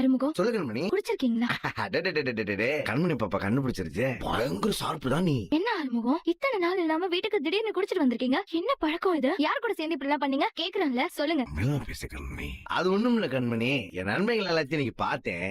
ஆறுமுகம் சொல்லு கண்மணி. குடிச்சிருக்கீங்களா? கண்மணி பாப்பா கண்டுபிடிச்சிருச்சு. பயங்கர ஷார்ப்பு தான் நீ. என்ன ஆறுமுகம் இத்தனை நாள் இல்லாம வீட்டுக்கு திடீர்னு குடிச்சிட்டு வந்திருக்கீங்க? என்ன பழக்கம் இது? யார் கூட சேர்ந்து இப்படி எல்லாம் பண்ணீங்க? கேக்குறேன்ல, சொல்லுங்க. மெதுவா பேசு கண்மணி. அது ஒண்ணும் இல்ல கண்மணி. என் நன்மைகள் எல்லாத்தையும் நீங்க பார்த்தேன்.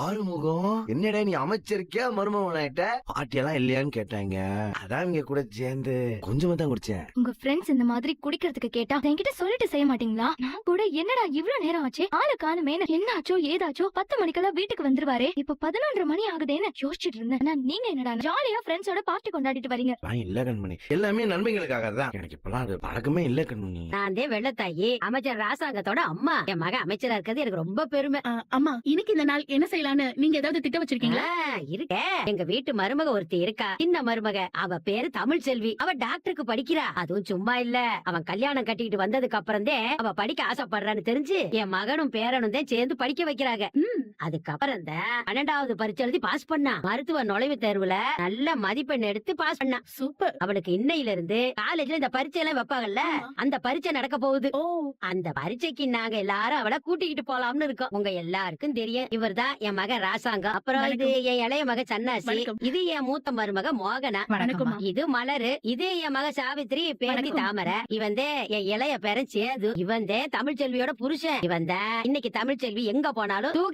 ஆறுமுகம் என்னடா நீ அமைச்சிருக்கியா மருமகனாயிட்ட? பாட்டி எல்லாம் இல்லையான்னு கேட்டாங்க. அதான் இங்க கூட சேர்ந்து கொஞ்சமா தான் குடிச்சேன். உங்க ஃப்ரெண்ட்ஸ் இந்த மாதிரி குடிக்கிறதுக்கு கேட்டா என்கிட்ட சொல்லிட்டு செய்ய மாட்டீங்களா? நான் கூட என்னடா இவ்வளவு நேரம் ஆச்சு, ஆளு காணுமே, என்ன ஆச்சோ ஏதாச்சோ 10 மணிக்கெல்லாம் வீட்டுக்கு வந்துருவாரே, இப்ப 11:30 மணி ஆகுதேன்னு யோசிச்சுட்டு இருந்தேன். ஆனா நீங்க என்னடா ஜாலியா ஃப்ரெண்ட்ஸோட பார்ட்டி கொண்டாடிட்டு வரீங்க. இல்ல கண்மணி, எல்லாமே நன்மைகளுக்காக தான். எனக்கு இப்பெல்லாம் அது பழக்கமே இல்ல கண்மணி. நான் வெள்ளத்தாயி அமைச்சர் ராசாங்கத்தோட அம்மா. என் மக அமைச்சரா இருக்கிறது எனக்கு ரொம்ப பெருமை. அம்மா, இன்னைக்கு இந்த நாள் என்ன செய்யலான்னு நீங்க ஏதாவது திட்டம் வச்சிருக்கீங்களா? இருக்க, எங்க வீட்டு மருமக ஒருத்தி இருக்கா, சின்ன மருமக. அவ பேரு தமிழ் செல்வி. அவ டாக்டருக்கு படிக்கிறா. அதுவும் சும்மா இல்ல, அவன் கல்யாணம் கட்டிக்கிட்டு வந்ததுக்கு அப்புறம் தான் அவ படிக்க ஆசைப்படுறான்னு தெரிஞ்சு என் மகனும் பேரனும் தான் சேர்ந்து படிக்க வைக்கிறாங்க. அதுக்கப்புறம் தான் 12வது பரீட்சை எழுதி பாஸ் பண்ணா. மருத்துவ நுழைவு தேர்வுல நல்ல மதிப்பெண் எடுத்து பாஸ் பண்ணா. சூப்பர். அவளுக்கு இன்னையில இருந்து காலேஜ்ல இந்த பரீட்சை எல்லாம் வைப்பாங்கல்ல, அந்த பரீட்சை நடக்க போகுது. அந்த பரீட்சைக்கு நாங்க எல்லாரும் அவளை கூட்டிக்கிட்டு போலாம்னு இருக்கோம். உங்க எல்லாருக்கும் தெரியும், இவர் தான் என் மகன் ராசாங்கம். அப்புறம் இது என் இளைய மக சன்னாசி, இது என் மூத்த மருமக மோகனா, இது மலரு, இது என் மக சாவித்ரி, பேரத்தி தாமரை, இவன் என் இளைய பேரன் சேது, இவன் தமிழ் செல்வியோட புருஷன். இவன் இன்னைக்கு தமிழ் செல்வி எங்க போனாலும் தூக்கி